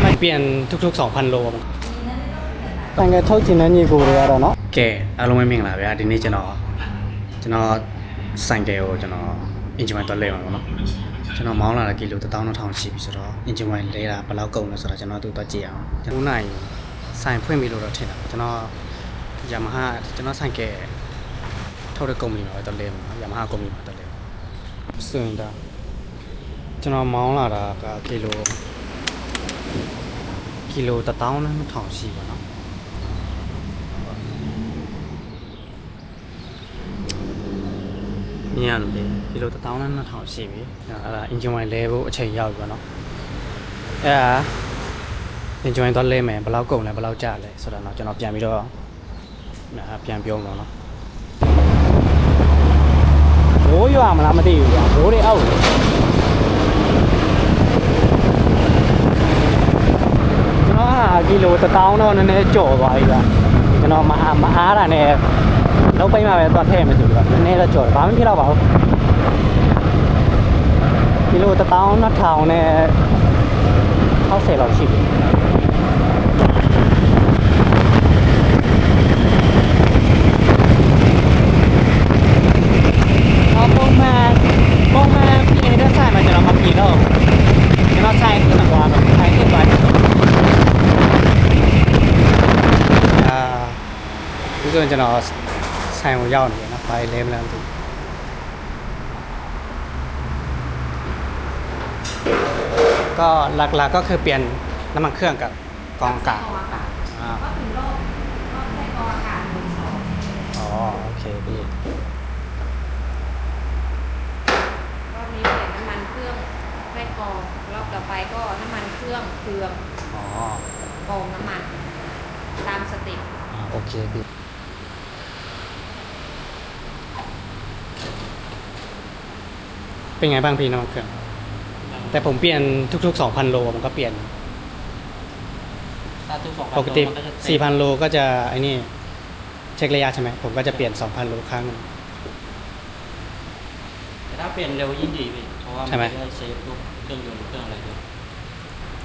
มาเปลี่ยนทุกๆ 2,000 โลแต่งเท่าจีนนี่กูเลยอะเนาะแกอารมณ์ไม่มิ่งละဗျာဒီနေ့ကျွန်တော်ဆိုင်ကယ်ကိုကျွန်တော်အင်ဂျင်ဝိုင်းတော့လဲမှာပေါ့နော်ကျွန်တော်မောင်းလာတဲ့ကီလို12000ရှိပြီဆိုတော့အင်ဂျင်ဝိုင်းလဲတာဘယ်လောက်ကုန်လဲဆိုတော့ကျွန်တော်တို့တော့ကြည့်အောင်9နိုင်ဆိုင်ဖွင့်ပြီလို့တော့ထင်တာကျွန်တော်ယာမဟာကျွန်တော်ဆိုင်ကယ်ထုတ်တဲ့ကုမ္ပဏီမှာတော့လဲမှာယာမဟာကုမ္ပဏီမှာတော့လဲဆိုရင်ဒါကျွန်တော်မောင်းလာတာကကီလို12000ရှိပါနော်မြင်ရလို့လေဒီလို12000ရှိပြီအဲ့ဒါ engine wine လဲဖို့အချိန်ရောက်ပြီပေါ့နော်အဲ့ဒါ engine wine တော့လဲမယ်ဘယ်လောက်ကုန်လဲဘယ်လောက်ကျလဲဆိုတော့တော့ကျွန်တော်ပြန်ပြီးတော့ပြန်ပြောမှာနော်ဘိုးရွာမလားမသိဘူးဗျာဘိုးတွေအောက်ကျွန်တော်ကကီလို1000တော့နည်းနည်းကြော်သွားပြီဗျာကျွန်တော်မအားတာနဲ့နောက်ပိုင်းမှာပဲသွားထည့်မယ်ဆိုတော့နည်းနည်းတော့ကြော်တယ်ဘာမှမဖြစ်တော့ပါဘူးဒီလို12000နဲ့60လောက်ရှိပြီပုံမှန်ပြင်တဲ့ဆိုင်မှာကျွန်တော်မပြင်တော့ကျွန်တော်ဆိုင်ขึ้นသွားတော့ဆိုင်ขึ้นသွားတယ်ဒီဆိုရင်ကျွန်တော်ဆိုင်ကိုရောက်နေတယ်နော်ဘာလဲမလဲမသိဘူးก็หลักๆก็คือเปลี่ยนน้ำมันเครื่องกับกรองอากาศก็ถึงโลกก็แค่กรองอากาศ1-2อ๋อโอเคพี่รอบนี้เปลี่ยนน้ำมันเครื่องแค่กรองรอบต่อไปก็น้ำมันเครื่องเฟือง อ๋อก รองน้ำมันตามสเต็ปโอเคพี่เป็นไงบ้างพี่น้ำมันเครื่องแต่ผมเปลี่ยนทุกๆ 2,000 โลมันก็เปลี่ยนปกติ 4,000 โลก็จะไอ้นี่เช็คระยะใช่ไหมผมก็จะเปลี่ยน 2,000 โลครั้งนึงแต่ถ้าเปลี่ยนเร็วยิ่งดีพี่เพราะว่ามันจะได้เซฟพวกเครื่องยนต์เครื่องอะไรด้วย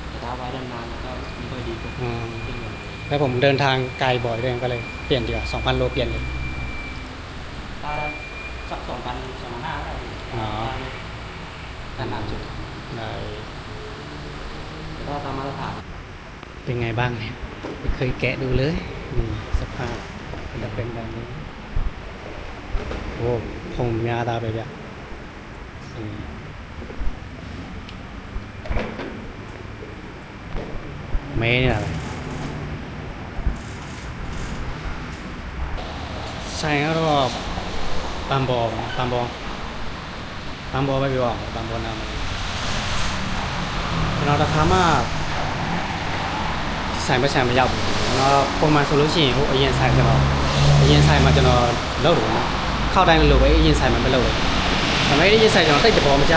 แต่ถ้าไว้นานๆมันก็ไม่ค่อยดีพวกเครื่องยนต์แล้วผมเดินทางไกลบ่อยด้วยก็เลยเปลี่ยนดีกว่า 2,000 โลเปลี่ยนเลยถ้าสัก2,000-2,500ได้อ๋อ ขนาดจุดได้แต่ถ้าตามมาตรฐานเป็นไงบ้างเนี่ยไม่เคยแกะดูเลยนี่สภาพจะเป็นแบบนี้โอ้ผมยาตาไปจ้ะเมย์นี่อะไรใช่แล้วก็ปามบอไม่ไปบอกปามบอน้ำเราราคามากဆိုင်ပဲဆိုင်မရောက်ဘူးကျွန်တော်ပုံမှန်ဆိုလို့ရှိရင်ဟိုအရင်ဆိုင်ကျွန်တော်အရင်ဆိုင်မှာကျွန်တော်လုပ်တယ်နော်ခောက်တိုင်းလို့ပဲအရင်ဆိုင်မှာမလုပ်ဘူးဒါပေမဲ့အရင်ဆိုင်ကျွန်တော်တိတ်တဘောမကြ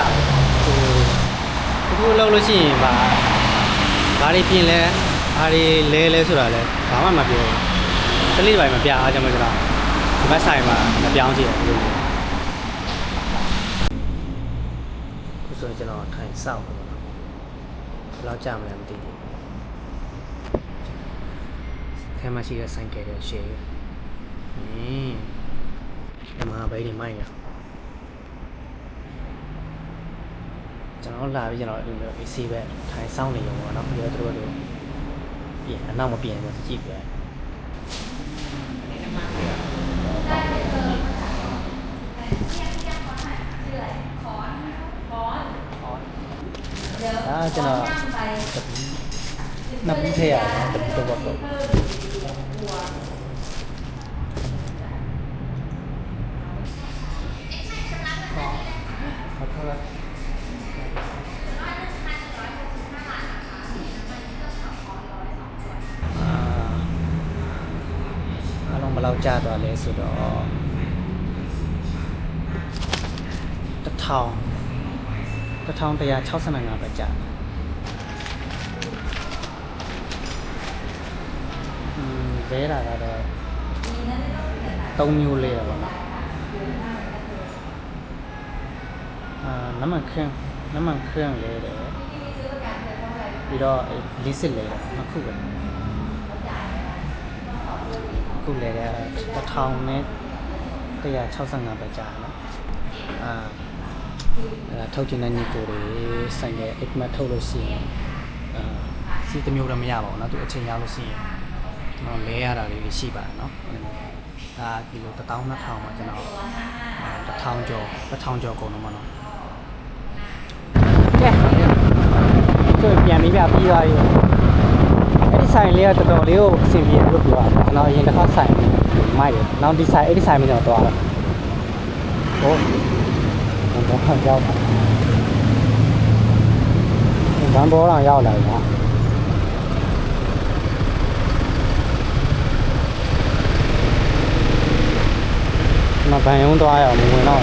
ဘူးဟိုလုပ်လို့ရှိရင်ဘာတွေပြင်လဲဘာတွေလဲဆိုတာလဲဘာမှမပြောဘူးတလေးပိုင်းမပြအားကြောင့်ကျွန်တော်ဒီဘက်ဆိုင်မှာမပြောင်းကြည့်ဘူးခုဆိုရင်ကျွန်တော်ထိုင်စောက်တယ်ဘယ်လောက်ကြာမလဲမသိဘူးထဲမှာရှိတဲ့ဆိုင်ကယ်တဲ့ရှေ့ဒီမှာဘယ်ဒီမိုင်းရကျွန်တော်လာပြီးကျွန်တော်အဲ့လို AC ပဲထိုင်စောင်းနေရုံပေါ့နော်ပြီးတော့တို့ပြင်အနောက်မပြင်ဘူးကြည့်ပြကျွန်တော်နှစ်ဘူးထည့်ရတယ်တပူတော့ပေါ့အလုံးဘယ်လောက်ကျသွားလဲဆိုတော့1165ပဲကျလဲတာကတော့3မျိုးလဲတာပေါ့နော်น้ำมันเครื่องလဲတယ် ပြီးတော့လေးစစ်လဲနှစ်ခုပဲခုလဲတဲ့1000နဲ့165ပဲကြာနော်အဲ့ဒါထုတ်ချင်တဲ့ညီကိုတွေဆိုင်ကအိတ်မထုတ်လို့ရှိရင်စီးတစ်မျိုးတော့မရပါဘူးเนาะသူအချိန်ရောက်လို့ရှိရင်ကျွန်တော်လဲရတာလေးရှိပါတယ်เนาะဒါဒီလို12000မှာကျွန်တော်1000ကျော်ကုန်တော့မှာเนาะကဲကျပြန်ပြီးပြီးသွားပြီအဲ့ဒီဆိုင်လေးကတော်တော်လေးကိုအဆင်ပြေလို့ပြောတာကျွန်တော်အရင်တစ်ခါဆိုင်မိုက်တယ်နောက်ဒီဆိုင်အဲ့ဒီဆိုင်မှာကျွန်တော်သွားတော့ဟုတ်ဘာရောက်တာဘန်ဘောတော့ရောက်လာပြီမဘန်ယုံသွားရအောင်မဝင်တော့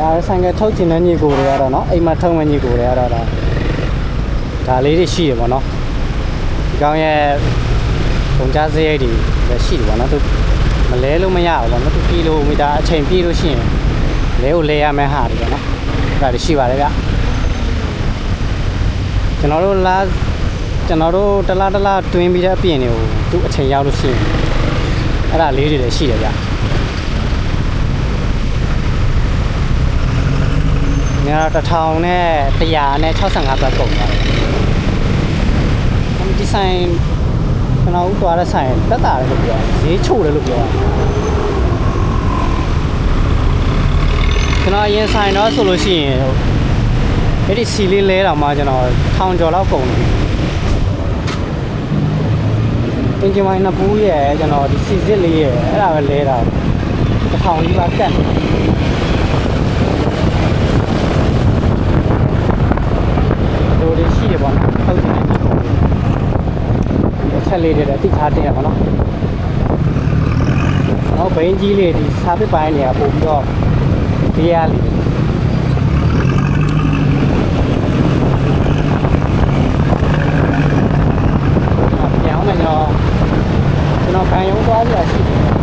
ဆိုင်ဆိုင်ကထုတ်ချင်တဲ့ညီကိုတွေကတော့เนาะအိမ်မှာထုတ်မဲ့ညီကိုတွေကတော့ဒါလေးတွေရှိတယ်ပေါ့เนาะဒီကောင်ရဲ့ပုံကြားစရိတ်တွေလည်းရှိတယ်ပေါ့เนาะသူမလဲလို့မရဘူးပေါ့เนาะသူကီလိုမီတာအချိန်ပြည့်လို့ရှိရင်လဲကိုလဲရမယ့်ဟာတွေပေါ့เนาะဒါတွေရှိပါတယ်ဗျကျွန်တော်တို့တလားတွင်းပြီးတဲ့အပြင်တွေကိုသူအချိန်ရောက်လို့ရှိရင်အဲ့ဒါလေးတွေလည်းရှိတယ်ဗျည1000နဲ့165ဘတ်ကုန်ပါတယ်ဒီဆိုင်ကျွန်တော်ဥသွားတဲ့ဆိုင်တက်တာလည်းလို့ပြောဈေးချို့တယ်လို့ပြောကျွန်တော်အရင်ဆိုင်တော့ဆိုလို့ရှိရင်အဲ့ဒီစီလေးလဲတော့မှကျွန်တော်1000ကျော်လောက်ကုန်တယ်အင်ဂျင်ဝိုင်းနှစ်ဘူးရဲ့ကျွန်တော်ဒီစီစစ်လေးရဲ့အဲ့ဒါပဲလဲတာ1000ကြီးပါကတ်တို့တွေရှိတယ်ပေါ့နော်ဟုတ်တယ်ချက်လေးတွေတိထားတယ်ပေါ့နော်နောက်ဘိန်းကြီးလေးဒီစားပစ်ပိုင်းတွေကပို့ပြီးတော့ဒီရလေးပြောင်းမယ်ကျွန်တော်ခံရုံးသွားပြရှိတယ်